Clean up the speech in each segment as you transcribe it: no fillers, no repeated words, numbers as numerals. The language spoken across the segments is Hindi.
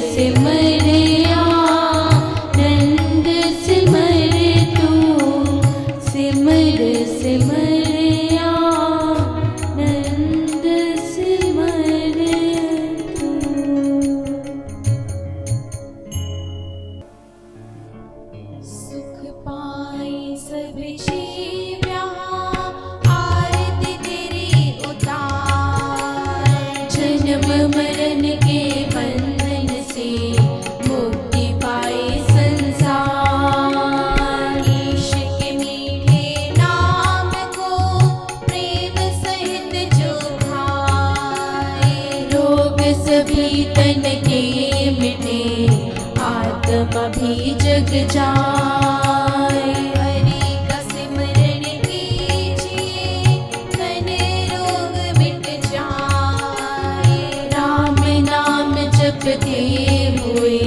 सिमर आनंद सिमर तू, सिमर सिमर आनंद सिमर तू। सुख पाए सब जीव यहाँ, आरती तेरी उतार। जन्म मरण के बंधन से मुक्ति पाए संसार। ईश के मीठे नाम को प्रेम सहित जो खाए, रोग सभी तन के मिटे, आत्मा भी जग जाए। हरि का सिमरन कीजिए, तन रोग मिट जाए। राम नाम जपते हुए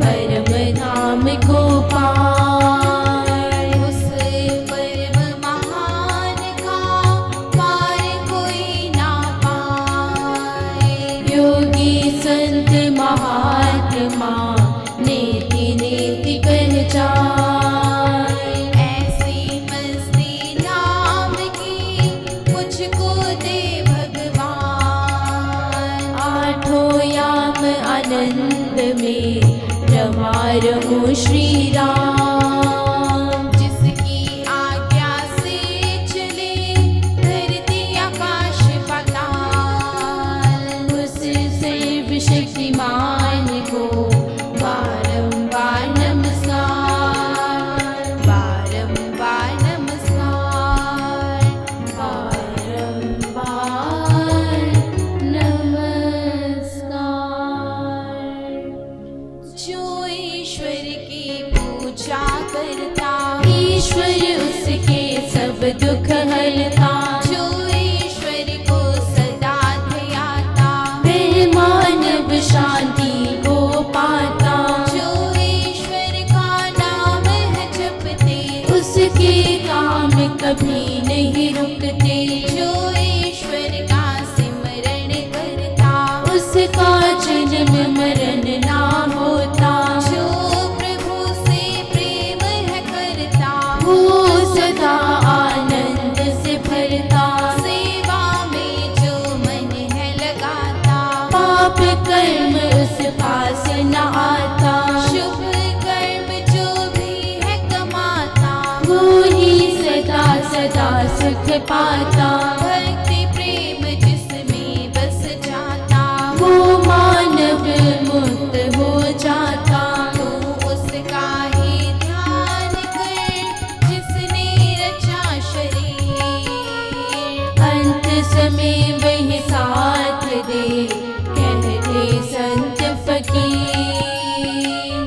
परम धाम को पाए। उस परम महान का पार कोई ना पाए। योगी संत महात्मा नेति नेति कह जाए। ऐसी मस्ती नाम की मुझको दे भगवान। आठों याम आनंद में रमा रहूं श्री राम। जिसकी आज्ञा से चले धरती आकाश पाताल, उस सर्वशक्तिमान को बारंबार नमस्कार, बारंबार नमस्कार, बारंबार नमस्कार। जो ईश्वर की पूजा करता, ईश्वर उसके सब दुख हरता। जो ईश्वर को सदा ध्याता, वह मानव शांति को पाता। जो ईश्वर का नाम है जपते, उसके काम कभी नहीं रुकते। जो ईश्वर का सिमरण करता, उसका जन्म मरण ना होता। जो प्रभु से प्रेम है करता, वो सदा आनंद से भरता। सेवा में जो मन है लगाता, पाप कर्म उस पास न आता। शुभ कर्म जो भी है कमाता, वो ही सदा सदा सुख पाता। भक्ति प्रेम जिसमें बस जाता, वो मानव मुक्त हो जाता। तू उसका ही ध्यान कर जिसने रचा शरीर, अंत समय वही साथ दे कहते संत फकीर।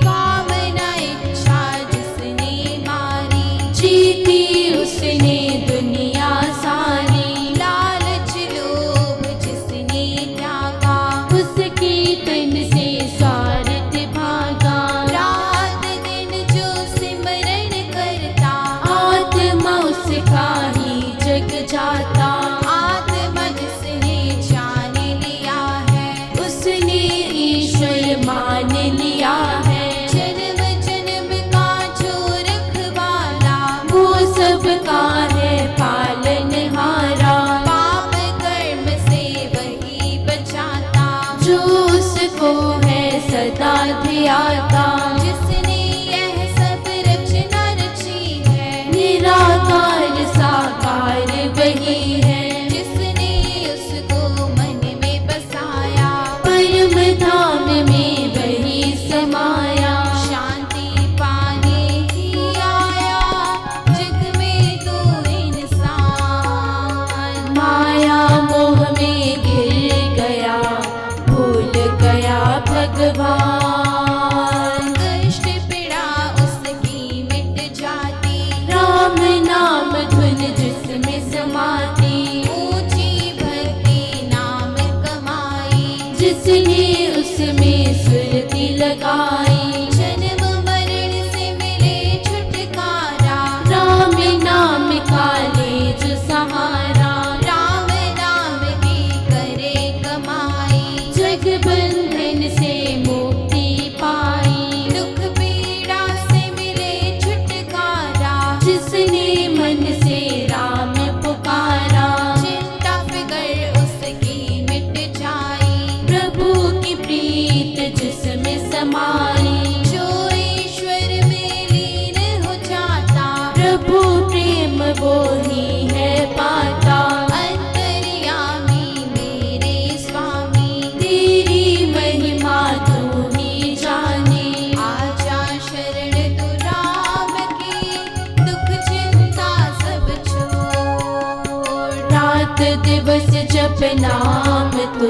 कामना इच्छा जिसने मारी, जीती उसने दुनिया सारी। लालच लोभ जिसने त्यागा, उसके तन से स्वार्थ भागा। रात दिन जो सिमरन करता, आत्मा उसका ही जग जाता। आत्मा जिसने जान लिया है, उसने ईश्वर मान लिया है। जन्म जन्म का जो रखवाला, वो सबका है पालनहारा। पाप कर्म से वही बचाता, जो उसको है सदा ध्याता। जिसने यह सब रचना रची है, निराकार साकार वही है। जिसने उसको मन में बसाया, परम धाम में वही समाया। शांति पाने ही आया जग में तो इंसान। माया मोह में गिर गया, भूल गया भगवान। कष्ट पीड़ा उसकी मिट जाती, राम नाम धुन जिसमें समाती। ऊंची भक्ति नाम कमाई, जिसने उसमें सुरति लगाई। जन्म मरण से मिले छुटकारा, राम नाम का ले जो सहारा। राम नाम की करे कमाई, जग बंधन से मुक्ति जप नाम तू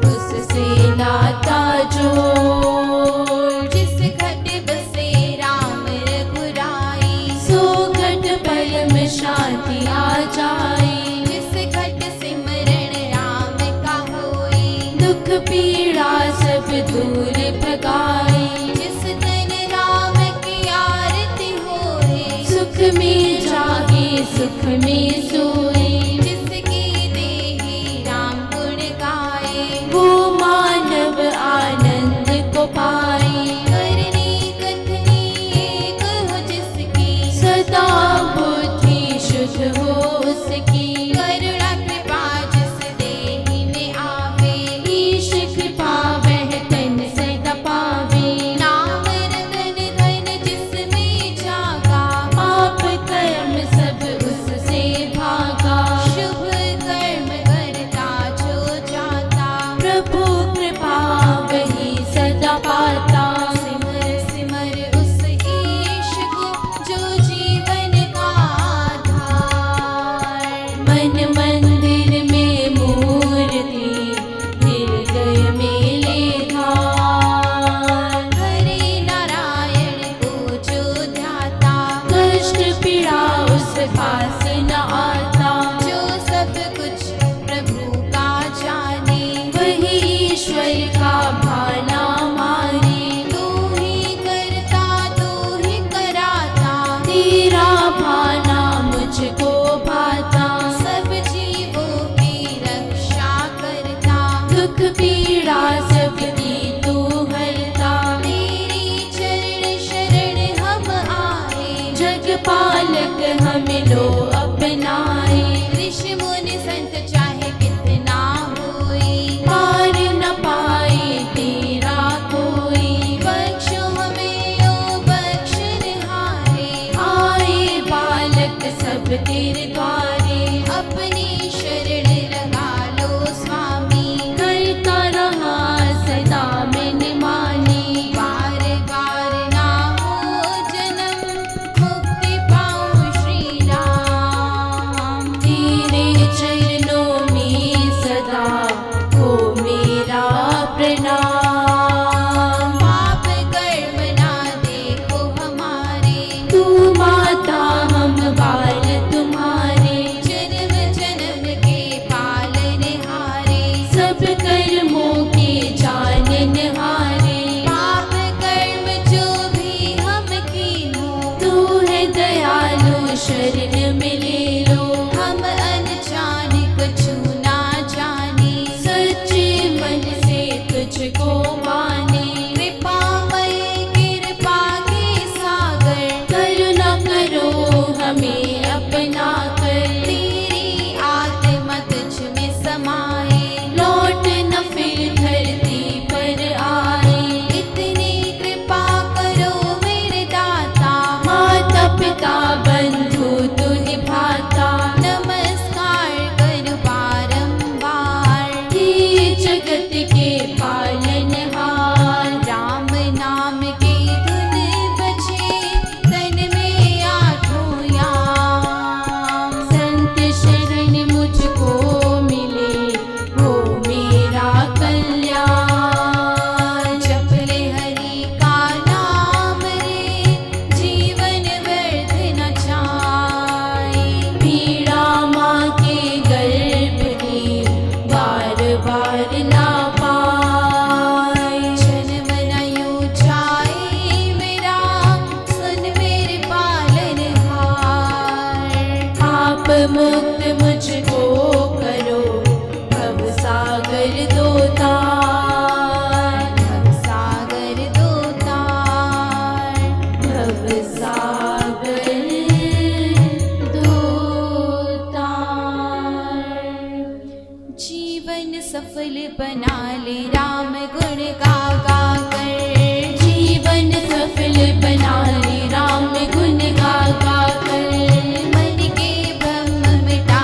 उससे नाता जोड़। जिस घट बसे राम रघुराई सो घट पल में शांति आ जाए। जिस घट सिमरण राम का होए दुख पीड़ा सब दूर भगाए। जिस तन राम की आरती होए सुख में जागे सुख में सोए। जिसकी देहि राम गुण गाए वो मानव आनंद को पाए। करनी कथनी एक हो जिसकी सदा बुद्धि शुद्ध हो उसकी। करुणा कृपा जिस देहि में आवे ईश कृपा वह तन सदा पावे। नाम रतन धन जिसमें जागा पाप कर्म सब उससे भागा। शुभ कर्म करता जो जाता प्रभु कृपा वही सदा पाता। सिमर सिमर उस ईश को जो जीवन का आधार। मन मंदिर में मूर्ति हृदय में ले धार। हरि नारायण को जो ध्याता कष्ट पीड़ा उस पास न आता। जो सब कुछ प्रभु का जाने वही ईश्वर का भाना माने। तू ही करता तू ही कराता तेरा भाना मुझको भाता। सब जीवों की रक्षा करता दुख पीड़ा सबकी तू हरता। तेरी चरण शरण हम आए जग पालक हम लो अपनाए। ऋषि मुनि संत चाहे कितना होए पार न पाए तेरा कोई। बख्शो हमें ओ बख्शनहारे आए बालक सब तेरे द्वारे। अपनी शरण लगा लो स्वामी करता रहा सदा मैंने मानी। बार बार ना हो जन्म मुक्ति पाऊं श्री राम। तेरे चरणों में सदा हो मेरा प्रणाम। पाप कर्म ना देखो हमारे तू माता हम बाल तुम्हारे। जन्म जन्म के पालनहारे सब कर्मों के जाननहारे। पाप कर्म जो भी हम कीनो तू है दयालु शरण में ले लो। हम अनजान कुछ ना जाने सच्चे मन से तुझको माने। कृपामय कृपा के सागर करुणा करो हमें अपना कर। तेरी आत्मा तुझ में समाए लौट न फिर धरती पर आए। इतनी कृपा करो मेरे दाता माता पिता बंधु तू निभाता। नमस्कार करो बारंबार हे जगत के पालनहार। राम नाम के धुन बजे तन में आठों याम। संत शरण मुझको मिले हो मेरा कल्याण। जप ले हरि का नाम रे जीवन व्यर्थ न जाए। पीड़ा माँ के गर्भ की बार बार ना पाए। जन्म न यूं जाए मेरा सुन मेरे पालनहार। आप मुक्त मुझको करो भव सागर दो तार। भव सागर दो तार भव सागर दो तार। जीवन सफल बना ले राम गुण गा गा कर। जीवन सफल बना ले राम गुण गा गा कर। मन के भ्रम मिटा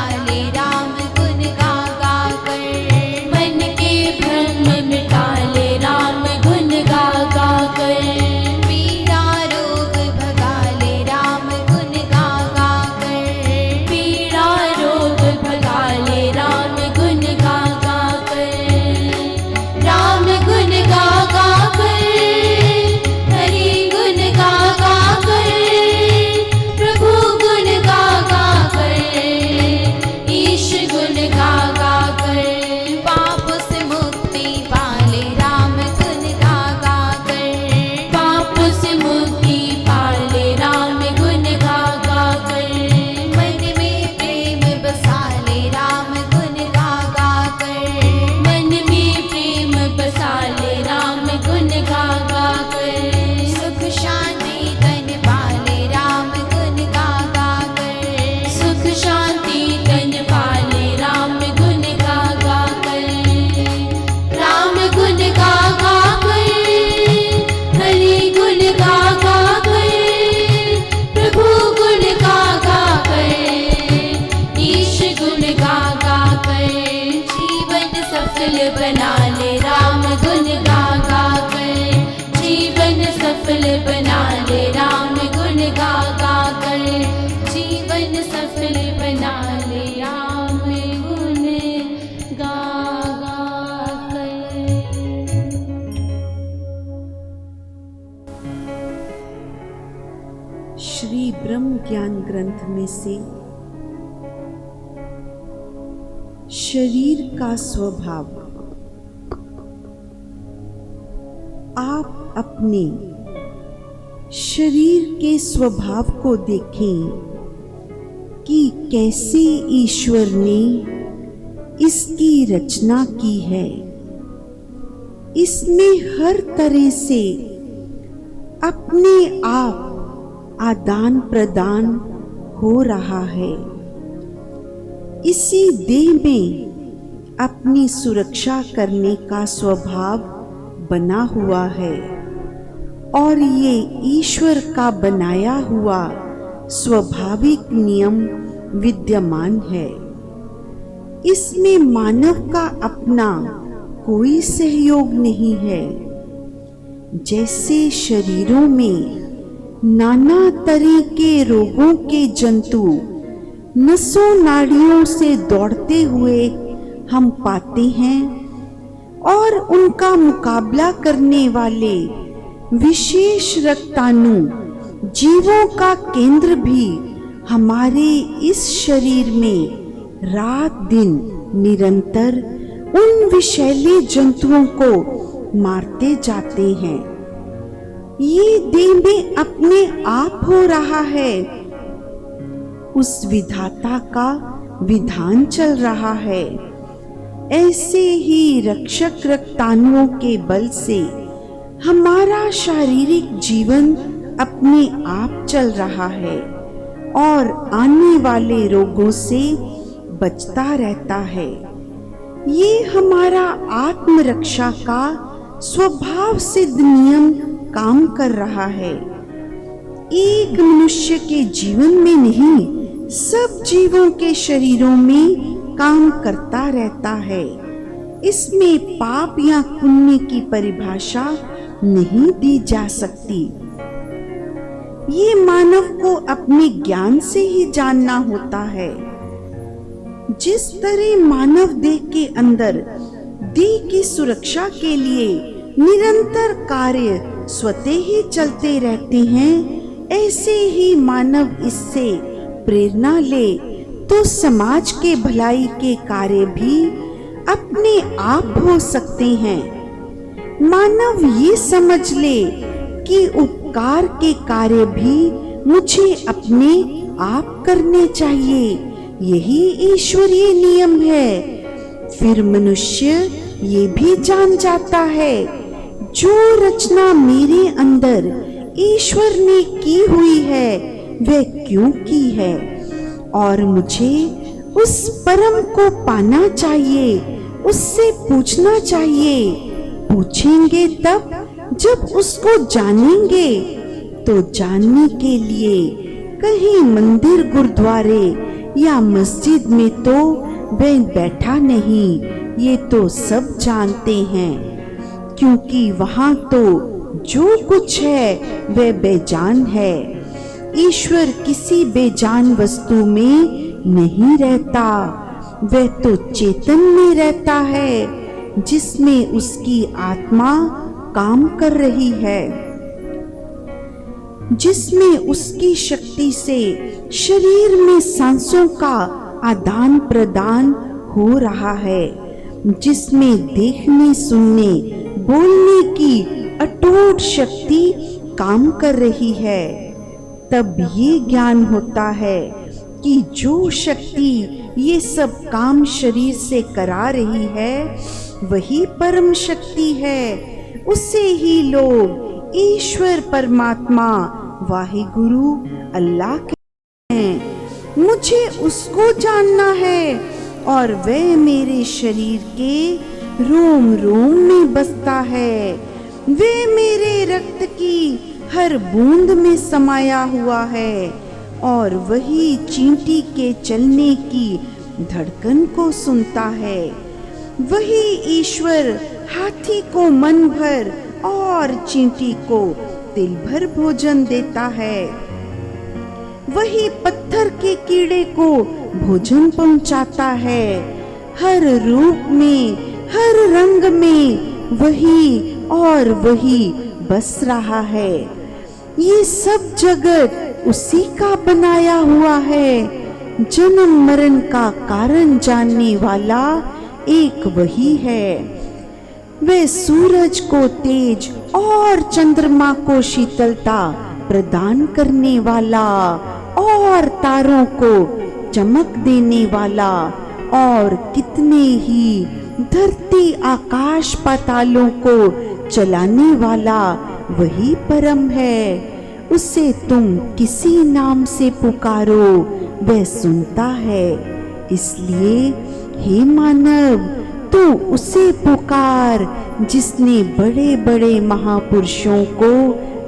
श्री ब्रह्म ज्ञान ग्रंथ में से शरीर का स्वभाव। आप अपने शरीर के स्वभाव को देखें कि कैसे ईश्वर ने इसकी रचना की है। इसमें हर तरह से अपने आप आदान प्रदान हो रहा है। इसी देह में अपनी सुरक्षा करने का स्वभाव बना हुआ है और ये ईश्वर का बनाया हुआ स्वाभाविक नियम विद्यमान है। इसमें मानव का अपना कोई सहयोग नहीं है। जैसे शरीरों में नाना तरह के रोगों के जंतु नसों नाड़ियों से दौड़ते हुए हम पाते हैं और उनका मुकाबला करने वाले विशेष रक्ताणु जीवों का केंद्र भी हमारे इस शरीर में रात दिन निरंतर उन विषैले जंतुओं को मारते जाते हैं। ये देह में अपने आप हो रहा है। उस विधाता का विधान चल रहा है। ऐसे ही रक्षक रक्ताणुओं के बल से हमारा शारीरिक जीवन अपने आप चल रहा है और आने वाले रोगों से बचता रहता है। ये हमारा आत्मरक्षा का स्वभाव सिद्ध नियम काम कर रहा है। एक मनुष्य के जीवन में नहीं, सब जीवों के शरीरों में काम करता रहता है। इसमें पाप या पुण्य की परिभाषा नहीं दी जा सकती। ये मानव को अपने ज्ञान से ही जानना होता है। जिस तरह मानव देह के अंदर देह की सुरक्षा के लिए निरंतर कार्य स्वतः ही चलते रहते हैं, ऐसे ही मानव इससे प्रेरणा ले तो समाज के भलाई के कार्य भी अपने आप हो सकते हैं। मानव ये समझ ले कि उपकार के कार्य भी मुझे अपने आप करने चाहिए, यही ईश्वरीय नियम है। फिर मनुष्य ये भी जान जाता है, जो रचना मेरे अंदर ईश्वर ने की हुई है वह क्यों की है और मुझे उस परम को पाना चाहिए, उससे पूछना चाहिए। पूछेंगे तब जब उसको जानेंगे। तो जानने के लिए कहीं मंदिर गुरुद्वारे या मस्जिद में तो वह बैठा नहीं, ये तो सब जानते हैं, क्योंकि वहाँ तो जो कुछ है वह बेजान है। ईश्वर किसी बेजान वस्तु में नहीं रहता, वह तो चेतन में रहता है जिसमें उसकी आत्मा काम कर रही है, जिसमें उसकी शक्ति से शरीर में सांसों का आदान प्रदान हो रहा है, जिसमें देखने सुनने बोलने की अटूट शक्ति काम कर रही है। तब ये ज्ञान होता है कि जो शक्ति ये सब काम शरीर से करा रही है वही परम शक्ति है। उसे ही लोग ईश्वर परमात्मा वाहिगुरु अल्लाह कहते हैं। मुझे उसको जानना है और वह मेरे शरीर के रोम रोम में बसता है। वे मेरे रक्त की हर बूंद में समाया हुआ है और वही चींटी के चलने की धड़कन को सुनता है। वही ईश्वर हाथी को मन भर और चींटी को तिल भर भोजन देता है। वही पत्थर के कीड़े को भोजन पहुंचाता है। हर रूप में, हर रंग में वही और वही बस रहा है। ये सब जगत उसी का बनाया हुआ है। जन्म मरण का कारण जानने वाला एक वही है। वह सूरज को तेज और चंद्रमा को शीतलता प्रदान करने वाला और तारों को चमक देने वाला और कितने ही धरती आकाश पातालों को चलाने वाला वही परम है। उसे तुम किसी नाम से पुकारो वह सुनता है। इसलिए हे मानव, तू उसे पुकार जिसने बड़े बड़े महापुरुषों को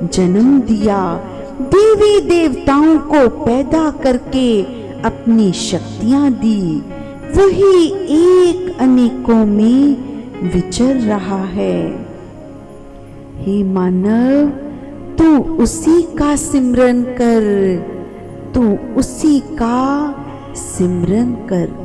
जन्म दिया, देवी देवताओं को पैदा करके अपनी शक्तियां दी। वही एक अनेकों में विचर रहा है। हे मानव, तू उसी का सिमरन कर, तू उसी का सिमरन कर।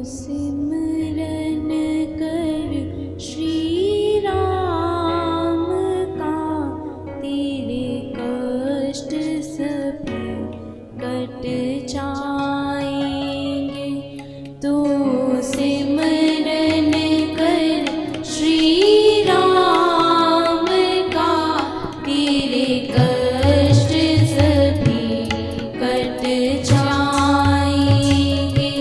सिमरन कर श्री राम का, तेरे कष्ट सभी कट जाएंगे। तू सिमरन कर श्री राम का, तेरे कष्ट सभी कट जाएंगे।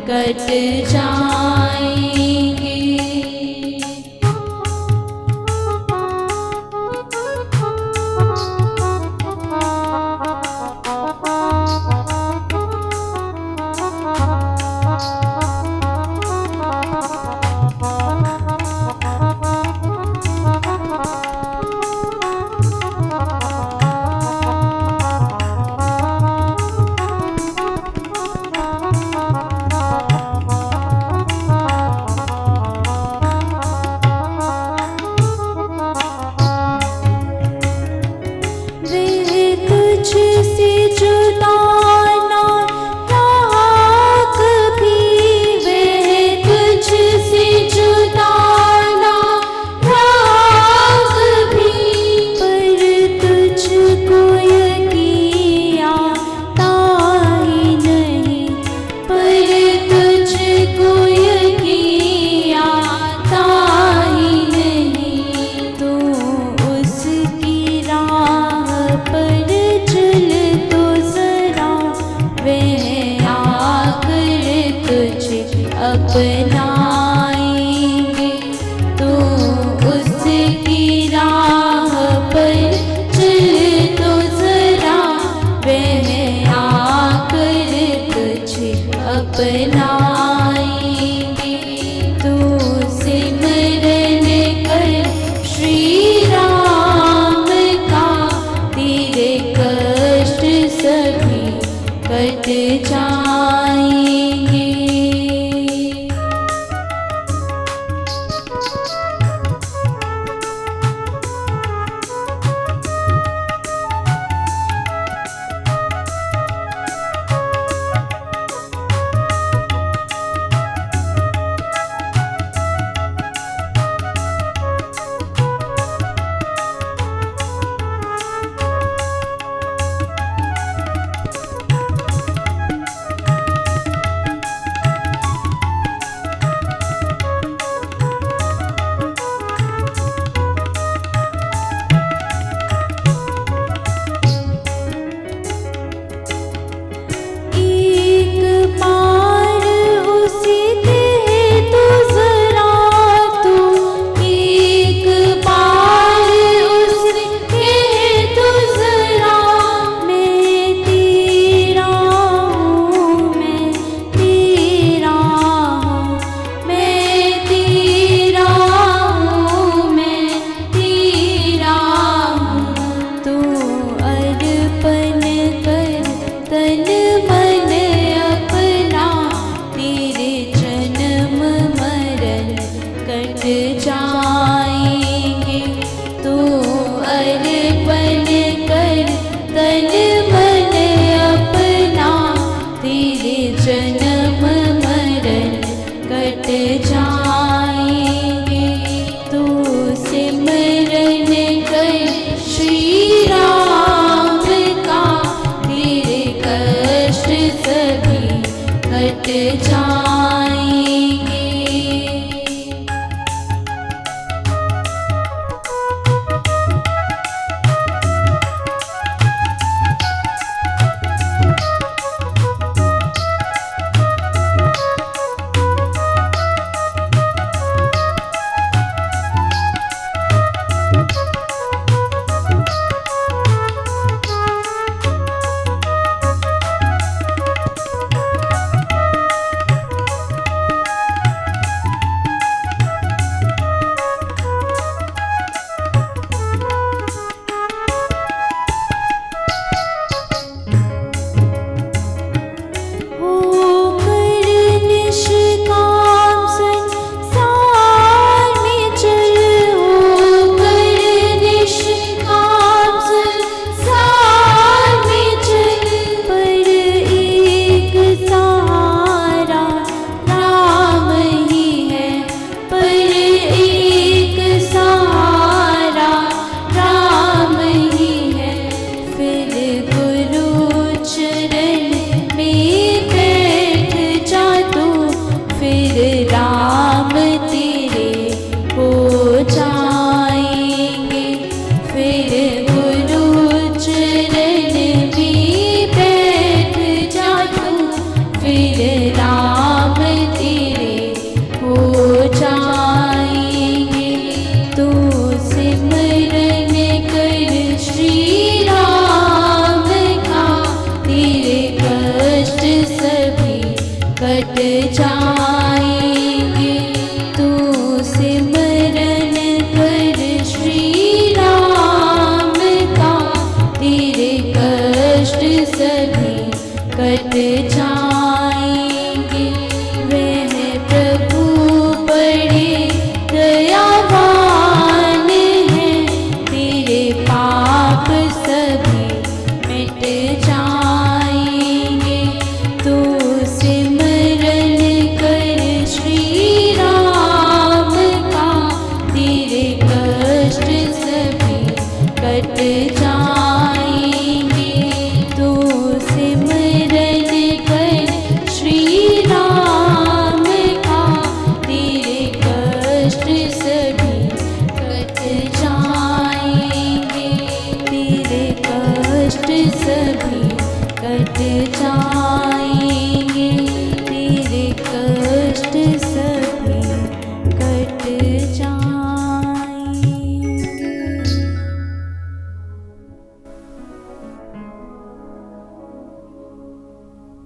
कट जाएंगे। कट जाएंगे।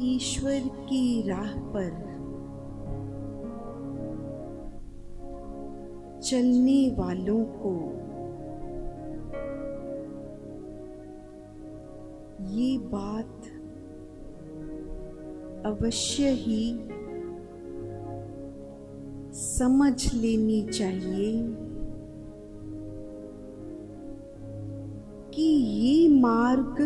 ईश्वर की राह पर चलने वालों को ये बात अवश्य ही समझ लेनी चाहिए कि ये मार्ग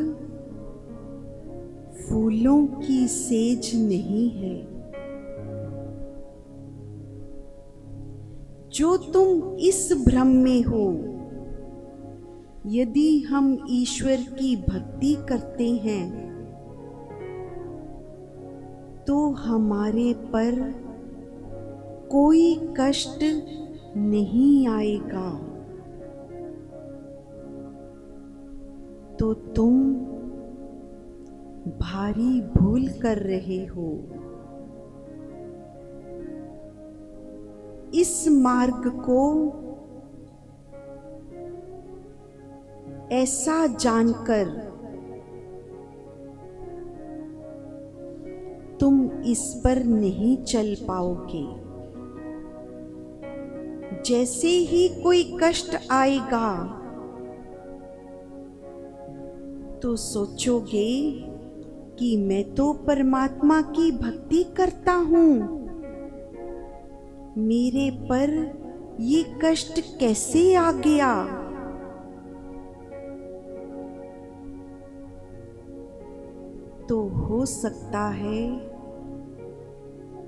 फूलों की सेज नहीं है। जो तुम इस भ्रम में हो, यदि हम ईश्वर की भक्ति करते हैं तो हमारे पर कोई कष्ट नहीं आएगा, तो तुम भारी भूल कर रहे हो। इस मार्ग को ऐसा जानकर तुम इस पर नहीं चल पाओगे। जैसे ही कोई कष्ट आएगा तो सोचोगे कि मैं तो परमात्मा की भक्ति करता हूँ, मेरे पर ये कष्ट कैसे आ गया। तो हो सकता है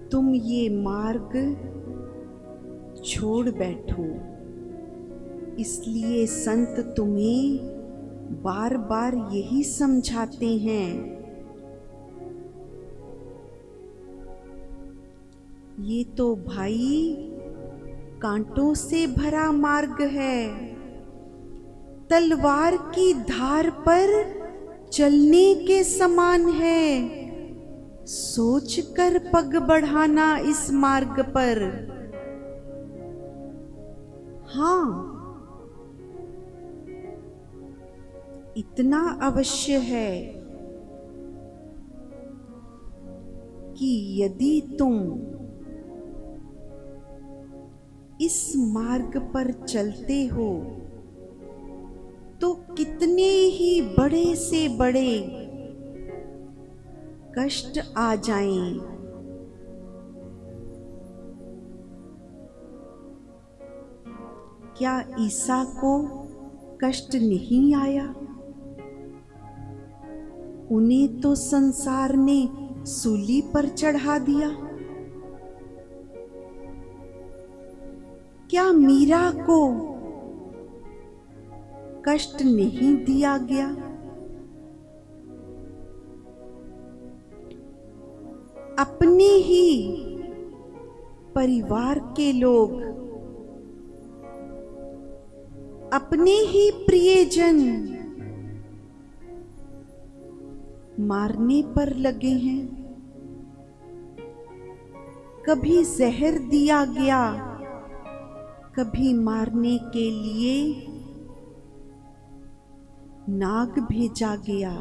तुम ये मार्ग छोड़ बैठो। इसलिए संत तुम्हें बार बार यही समझाते हैं, ये तो भाई कांटों से भरा मार्ग है, तलवार की धार पर चलने के समान है। सोच कर पग बढ़ाना इस मार्ग पर। हाँ, इतना अवश्य है कि यदि तुम इस मार्ग पर चलते हो तो कितने ही बड़े से बड़े कष्ट आ जाएं, क्या ईसा को कष्ट नहीं आया? उन्हें तो संसार ने सूली पर चढ़ा दिया। क्या मीरा को कष्ट नहीं दिया गया? अपने ही परिवार के लोग, अपने ही प्रियजन मारने पर लगे हैं। कभी जहर दिया गया, कभी मारने के लिए नाग भेजा गया।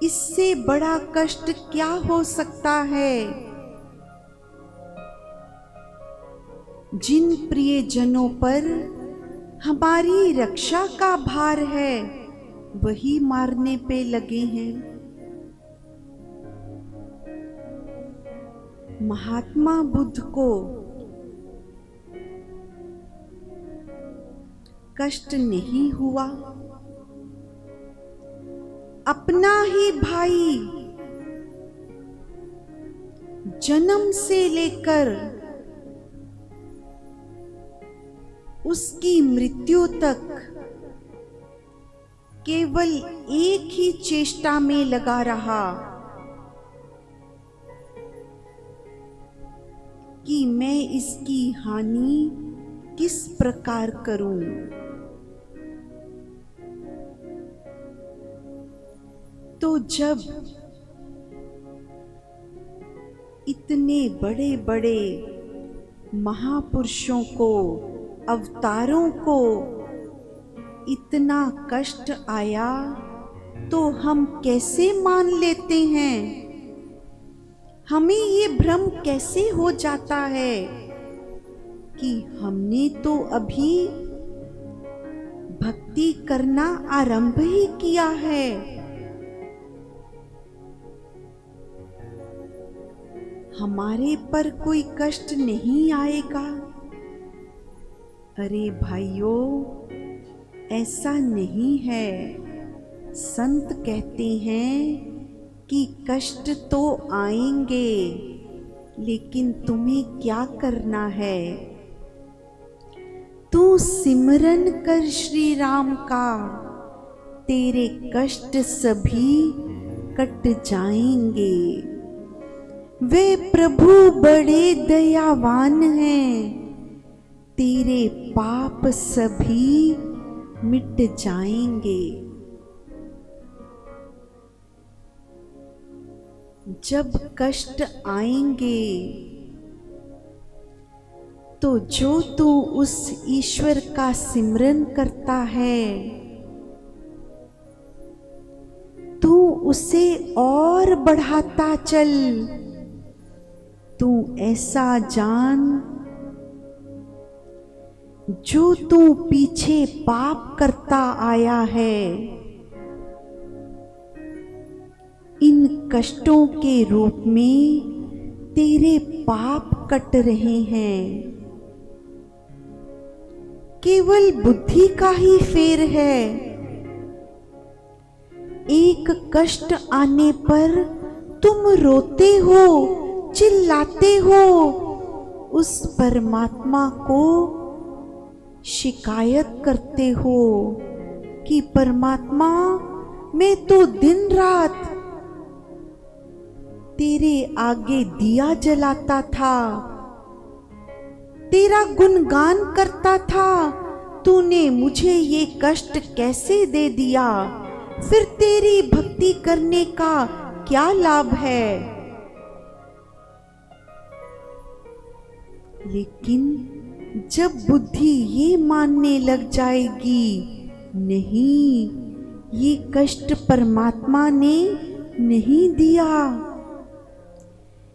इससे बड़ा कष्ट क्या हो सकता है? जिन प्रियजनों पर हमारी रक्षा का भार है, वही मारने पे लगे हैं। महात्मा बुद्ध को कष्ट नहीं हुआ। अपना ही भाई जन्म से लेकर उसकी मृत्यु तक केवल एक ही चेष्टा में लगा रहा कि मैं इसकी हानि किस प्रकार करूं। तो जब इतने बड़े बड़े महापुरुषों को, अवतारों को इतना कष्ट आया तो हम कैसे मान लेते हैं? हमें ये भ्रम कैसे हो जाता है कि हमने तो अभी भक्ति करना आरंभ ही किया है, हमारे पर कोई कष्ट नहीं आएगा। अरे भाइयों, ऐसा नहीं है। संत कहते हैं कि कष्ट तो आएंगे, लेकिन तुम्हें क्या करना है? तू सिमरन कर श्री राम का, तेरे कष्ट सभी कट जाएंगे। वे प्रभु बड़े दयावान हैं, तेरे पाप सभी मिट जाएंगे। जब कष्ट आएंगे तो जो तू उस ईश्वर का सिमरन करता है, तू उसे और बढ़ाता चल। तू ऐसा जान, जो तू पीछे पाप करता आया है, इन कष्टों के रूप में तेरे पाप कट रहे हैं। केवल बुद्धि का ही फेर है। एक कष्ट आने पर तुम रोते हो, चिल्लाते हो, उस परमात्मा को शिकायत करते हो कि परमात्मा, मैं तो दिन रात तेरे आगे दिया जलाता था, तेरा गुणगान करता था, तूने मुझे ये कष्ट कैसे दे दिया? फिर तेरी भक्ति करने का क्या लाभ है? लेकिन जब बुद्धि ये मानने लग जाएगी, नहीं, ये कष्ट परमात्मा ने नहीं दिया,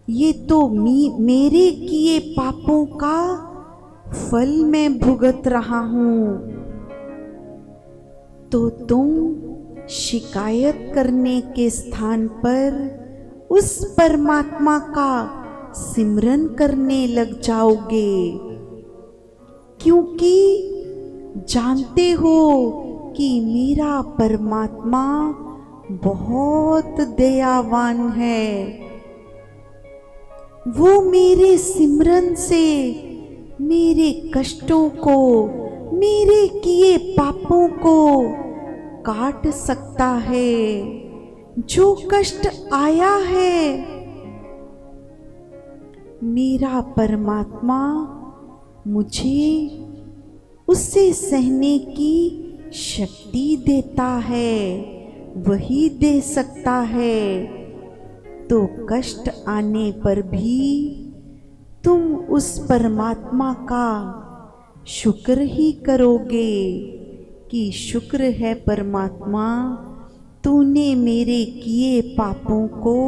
ये तो मेरे किए पापों का फल मैं भुगत रहा हूं, तो तुम शिकायत करने के स्थान पर उस परमात्मा का सिमरन करने लग जाओगे, क्योंकि जानते हो कि मेरा परमात्मा बहुत दयावान है। वो मेरे सिमरन से मेरे कष्टों को, मेरे किए पापों को काट सकता है। जो कष्ट आया है, मेरा परमात्मा मुझे उसे सहने की शक्ति देता है, वही दे सकता है। तो कष्ट आने पर भी तुम उस परमात्मा का शुक्र ही करोगे कि शुक्र है परमात्मा, तूने मेरे किए पापों को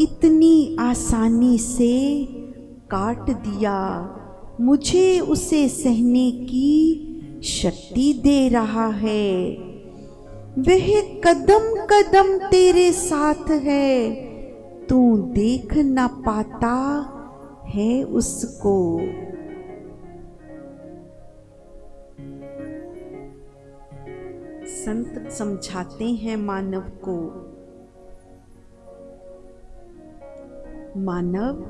इतनी आसानी से काट दिया, मुझे उसे सहने की शक्ति दे रहा है। वह कदम कदम तेरे साथ है, तू देख न पाता है उसको। संत समझाते हैं मानव को, मानव,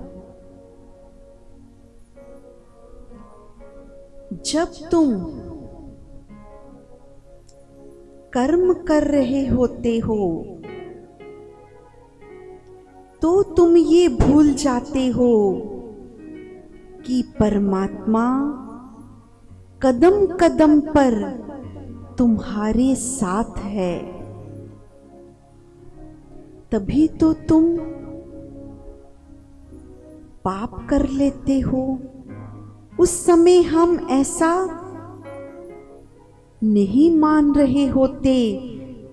जब तुम कर्म कर रहे होते हो तो तुम ये भूल जाते हो कि परमात्मा कदम कदम पर तुम्हारे साथ है। तभी तो तुम पाप कर लेते हो। उस समय हम ऐसा नहीं मान रहे होते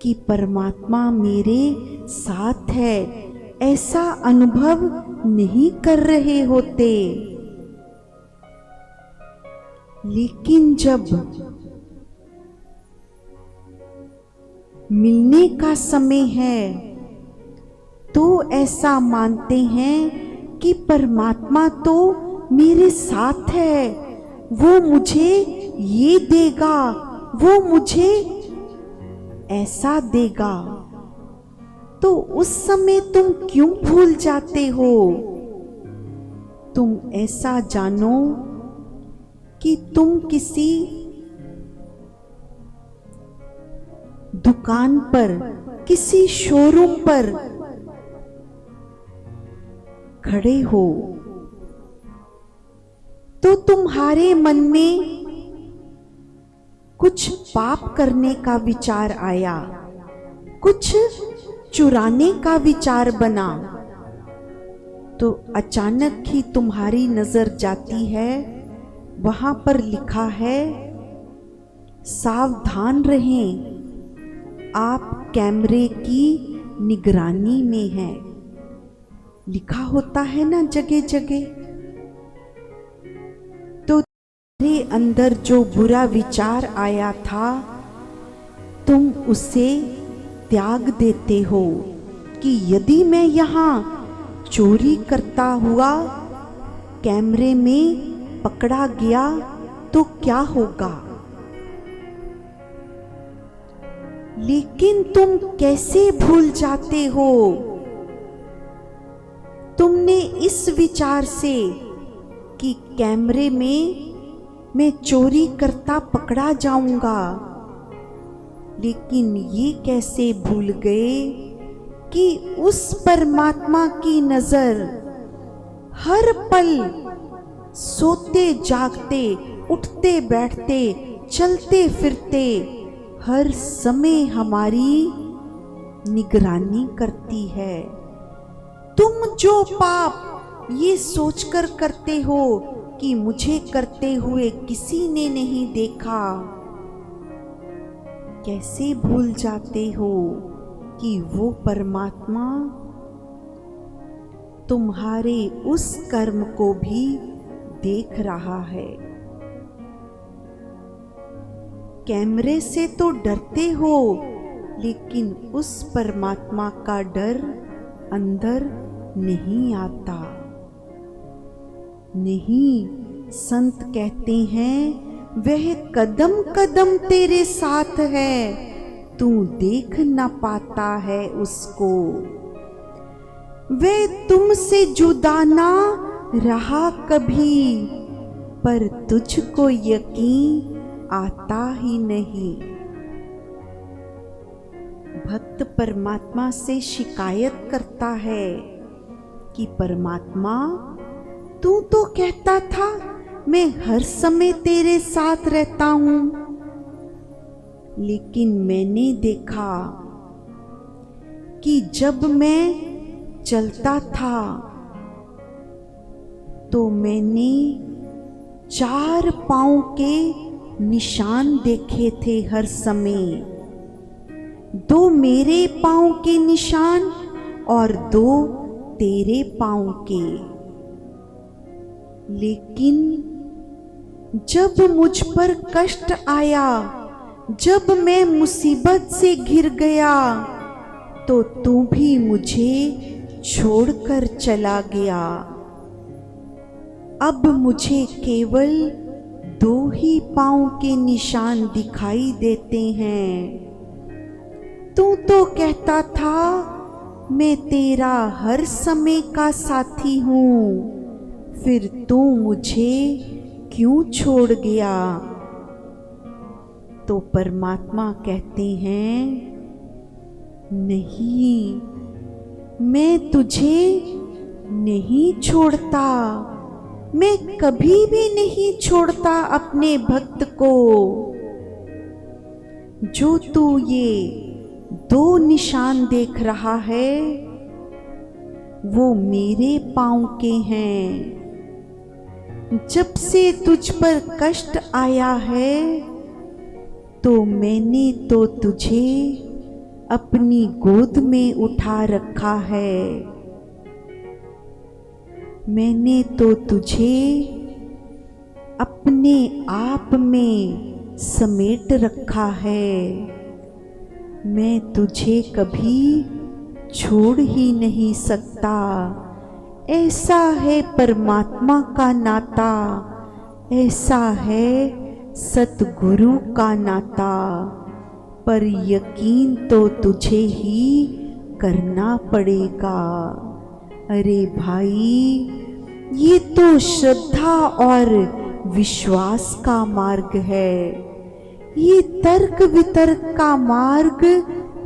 कि परमात्मा मेरे साथ है, ऐसा अनुभव नहीं कर रहे होते। लेकिन जब मिलने का समय है तो ऐसा मानते हैं कि परमात्मा तो मेरे साथ है, वो मुझे ये देगा, वो मुझे ऐसा देगा। तो उस समय तुम क्यों भूल जाते हो? तुम ऐसा जानो कि तुम किसी दुकान पर, किसी शोरूम पर खड़े हो, तो तुम्हारे मन में कुछ पाप करने का विचार आया, कुछ चुराने का विचार बना, तो अचानक ही तुम्हारी नजर जाती है, वहां पर लिखा है सावधान रहें, आप कैमरे की निगरानी में हैं। लिखा होता है ना जगह जगह। तो तुम्हारे अंदर जो बुरा विचार आया था, तुम उसे त्याग देते हो कि यदि मैं यहाँ चोरी करता हुआ कैमरे में पकड़ा गया तो क्या होगा। लेकिन तुम कैसे भूल जाते हो? तुमने इस विचार से कि कैमरे में मैं चोरी करता पकड़ा जाऊंगा, लेकिन ये कैसे भूल गए कि उस परमात्मा की नजर हर पल, सोते जागते, उठते बैठते, चलते फिरते, हर समय हमारी निगरानी करती है। तुम जो पाप ये सोचकर करते हो कि मुझे करते हुए किसी ने नहीं देखा, कैसे भूल जाते हो कि वो परमात्मा तुम्हारे उस कर्म को भी देख रहा है। कैमरे से तो डरते हो, लेकिन उस परमात्मा का डर अंदर नहीं आता। नहीं, संत कहते हैं वह कदम कदम तेरे साथ है, तू देख न पाता है उसको। वह तुमसे जुदा ना रहा कभी, पर तुझको यकीन आता ही नहीं। भक्त परमात्मा से शिकायत करता है कि परमात्मा, तू तो कहता था मैं हर समय तेरे साथ रहता हूं, लेकिन मैंने देखा कि जब मैं चलता था तो मैंने 4 पांव के निशान देखे थे हर समय, 2 मेरे पांव के निशान और 2 तेरे पांव के। लेकिन जब मुझ पर कष्ट आया, जब मैं मुसीबत से घिर गया, तो तू भी मुझे छोड़कर चला गया। अब मुझे केवल 2 ही पांव के निशान दिखाई देते हैं। तू तो कहता था मैं तेरा हर समय का साथी हूँ, फिर तू मुझे क्यों छोड़ गया? तो परमात्मा कहते हैं, नहीं, मैं तुझे नहीं छोड़ता, मैं कभी भी नहीं छोड़ता अपने भक्त को। जो तू ये 2 निशान देख रहा है, वो मेरे पांव के हैं। जब से तुझ पर कष्ट आया है, तो मैंने तो तुझे अपनी गोद में उठा रखा है। मैंने तो तुझे अपने आप में समेट रखा है। मैं तुझे कभी छोड़ ही नहीं सकता। ऐसा है परमात्मा का नाता, ऐसा है सतगुरु का नाता। पर यकीन तो तुझे ही करना पड़ेगा। अरे भाई, ये तो श्रद्धा और विश्वास का मार्ग है, ये तर्क वितर्क का मार्ग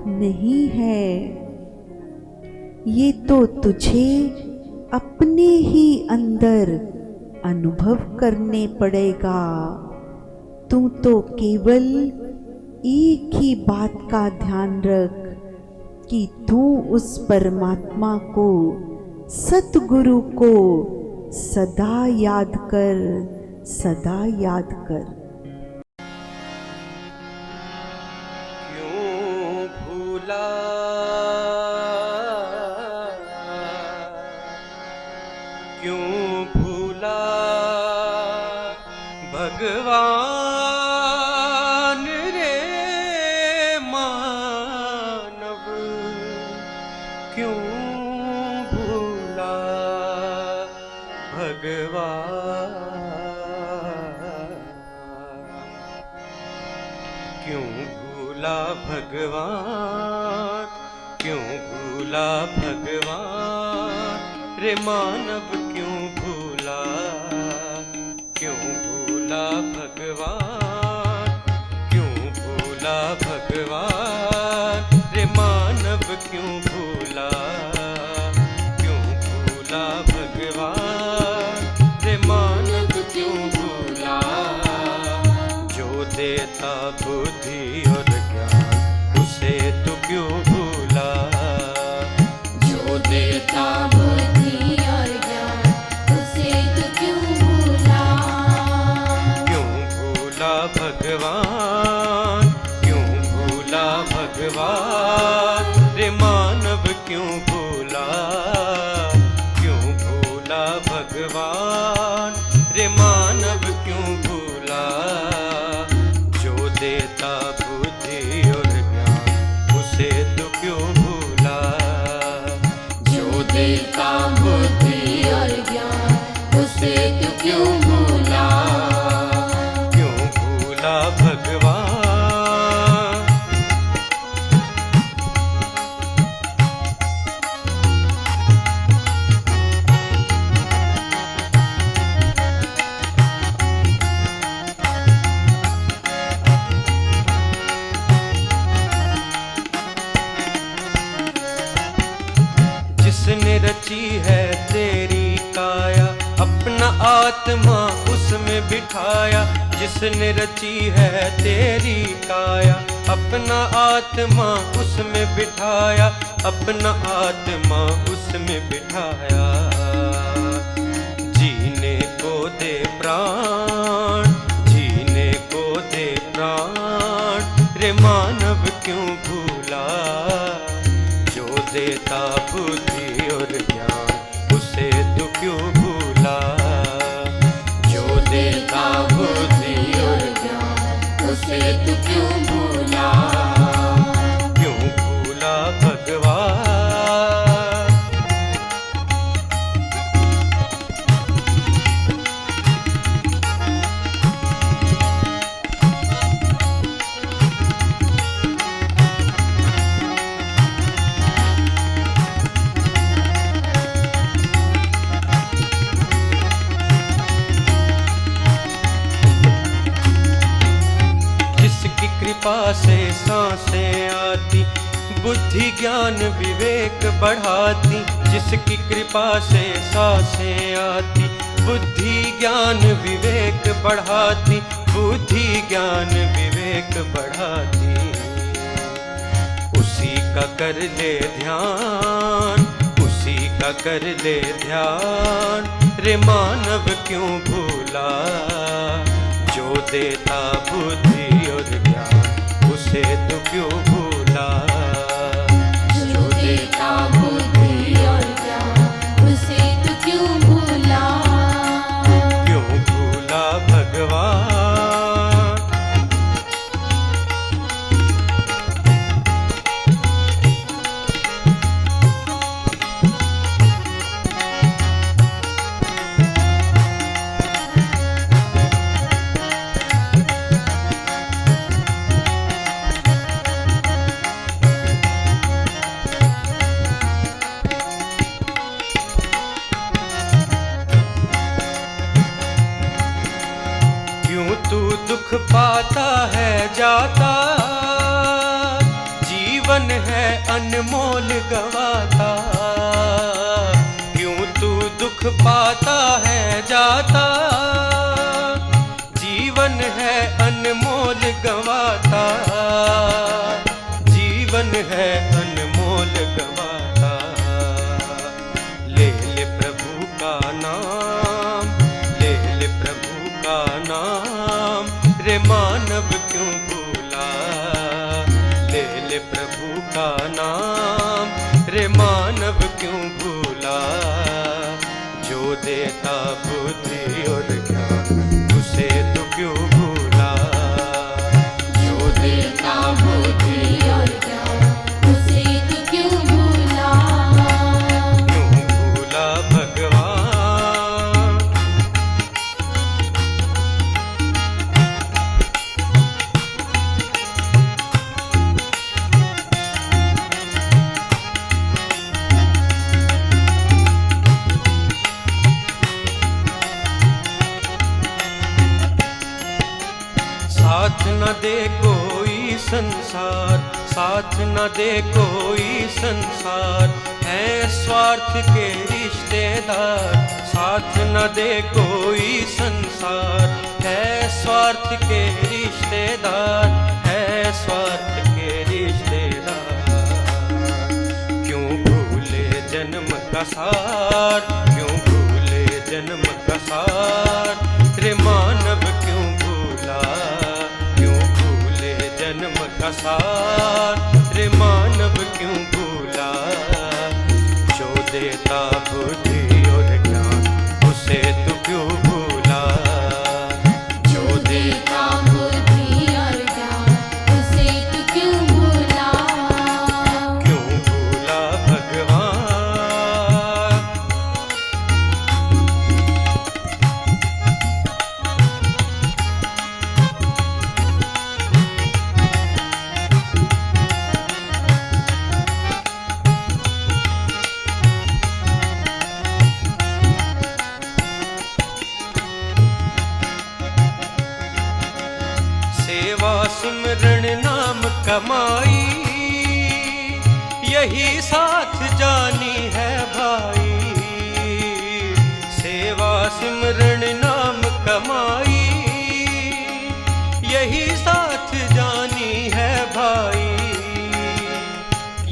नहीं है। ये तो तुझे अपने ही अंदर अनुभव करने पड़ेगा। तू तो केवल एक ही बात का ध्यान रख कि तू उस परमात्मा को, सतगुरु को सदा याद कर, सदा याद कर। क्यों भूला भगवान रे मानव, क्यों भूला भगवान, क्यों भूला भगवान, क्यों भूला भगवान रे मानव, क्यों भूला, क्यों भूला भगवान, क्यों भूला भगवान रे मानव, क्यों भूला, क्यों भूला भगवान रे मानव, क्यों भूला। जो देता बुद्धि और ज्ञान उसे तो क्यों भूला, जो देता बुद्धि और ज्ञान उसे तो क्यों भूला। क्यों भूला भगवान, क्यों भूला भगवान रे मानव, क्यों भूला, क्यों भूला भगवान रे मानव, क्यों भूला। जो देता बुद्धि और ज्ञान उसे तो क्यों भूला, जो देता बुद्धि और ज्ञान उसे तो क्यों भूला। क्यों भूला भगवान। जिसने रची है तेरी काया, अपना आत्मा उसमें बिठाया। जिसने रची है तेरी काया, अपना आत्मा उसमें बिठाया, अपना आत्मा उसमें बिठाया। जीने को दे प्राण, जीने को दे प्राण रे मानव, क्यों भूला। जो देता बुद्धि और ज्ञान उसे तो क्यों भूला, जो देता बुद्धि और ज्ञान उसे तो क्यों भूला। क्यों भूला भगवान। जिसकी कृपा से सांसें आती, बुद्धि ज्ञान विवेक बढ़ाती। जिसकी कृपा से सांसें आती, बुद्धि ज्ञान विवेक बढ़ाती, बुद्धि ज्ञान विवेक बढ़ाती। उसी का कर ले ध्यान, उसी का कर ले ध्यान रे मानव, क्यों भूला। जो देता बुद्धि और ज्ञान उसे तो क्यों भूला, जो देता बुद्धि और ज्ञान उसे तो क्यों भूला। क्यों भूला भगवान। जीवन है अनमोल गवाता, क्यों तू दुख पाता है जाता। जीवन है अनमोल गवाता, जीवन है अनमोल गवाता। ले ले प्रभु का नाम, ले ले प्रभु का नाम, रे मानव क्यों भूला। ले ले प्रभु का नाम, रे मानव क्यों भूला। जो देता बुद्धि और ज्ञान, उसे तू क्यों भूला। जो देता बुद्धि और ज्ञान, उसे तू क्यों भूला। क्यों भूला भगवान। साथ न दे कोई संसार, साथ न दे कोई संसार, है स्वार्थ के रिश्तेदार। साथ न दे कोई संसार, है स्वार्थ के रिश्तेदार, है स्वार्थ के रिश्तेदार। क्यों भूले जन्म का सार, क्यों भूले जन्म का सार, रे मानव क्यों भूला। क्यों भूले जन्म का सार, रे मानव क्यों भूला। जो देता बुद्धि और ज्ञान, उसे तू क्यों भूला। जो देता बुद्धि और ज्ञान, उसे तू क्यों भूला। क्यों भूला भगवान। सेवा सिमरण नाम कमाई, यही साथ जानी है भाई। सेवा सिमरण नाम कमाई, यही साथ जानी है भाई।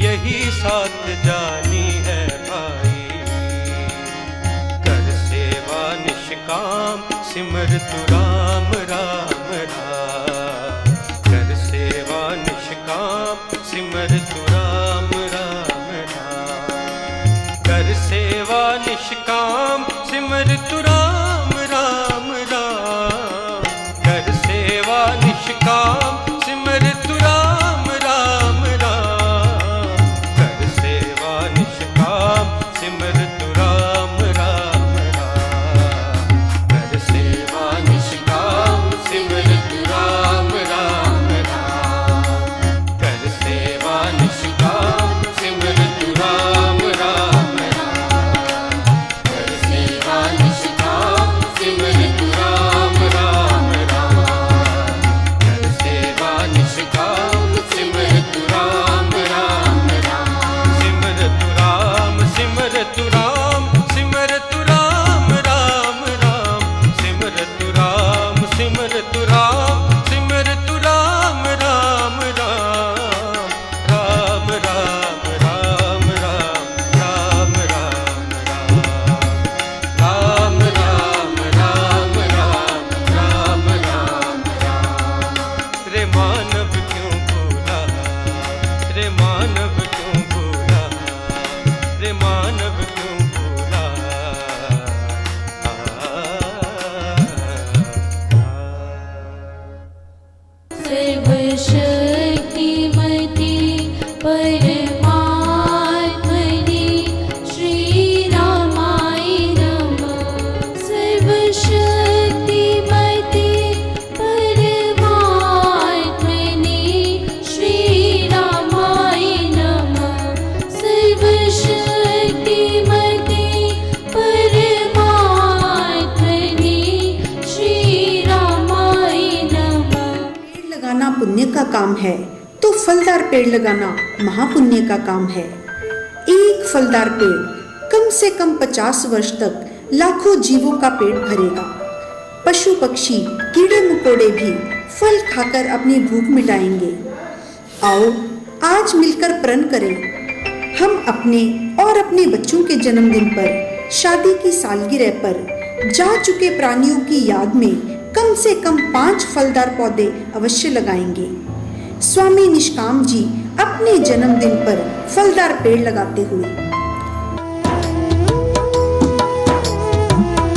यही साथ जानी है भाई। कर सेवा निष्काम, सिमर तू राम राम राम। कर सेवा निष्काम, सिमर तू राम राम राम। कर सेवा निष्काम, सिमर तू राम राम राम। कर सेवा निष्काम, सिमर तू राम राम राम। कर सेवा निष्काम, सिमर तू राम राम राम। कर सेवा निष्काम, सिमर तू राम राम राम। कर सेवा निष्काम, सिमर तू राम राम राम। कर सेवा निष्काम, सिमर तू राम राम राम। कर सेवा निष्काम, सिमर तू राम राम राम। सिमर तू राम, सिमर तू राम, सिमर तू राम राम राम। सिमर तू राम, सिमर तू राम, सिमर तू राम राम राम। राम राम राम राम, राम राम राम। राम राम राम राम, राम राम राम। रे मानव क्यों भूला, रे मानव क्यों भूला, रे मानव क्यों भूला। सर्वशक्तिमती परमात्मने, श्री रामाय नमः। सर्वशक्तिमती परमात्मने, श्री रामाय नमः। सर्वशक्तिमती परमात्मने, श्री रामाय नमः। पेड़ लगाना पुण्य का काम है, तो फलदार पेड़ लगाना महापुण्य का काम है। एक फलदार पेड़ कम से कम 50 वर्ष तक लाखों जीवों का पेट भरेगा। पशु पक्षी कीड़े मकोड़े भी फल खाकर अपनी भूख मिटाएंगे। आओ आज मिलकर प्रण करें, हम अपने और अपने बच्चों के जन्मदिन पर, शादी की सालगिरह पर जा चुके प्राणियों की याद में कम से कम 5 फलदार पौधे अवश्य लगाएंगे। स्वामी निष्काम जी अपने जन्मदिन पर फलदार पेड़ लगाते हुए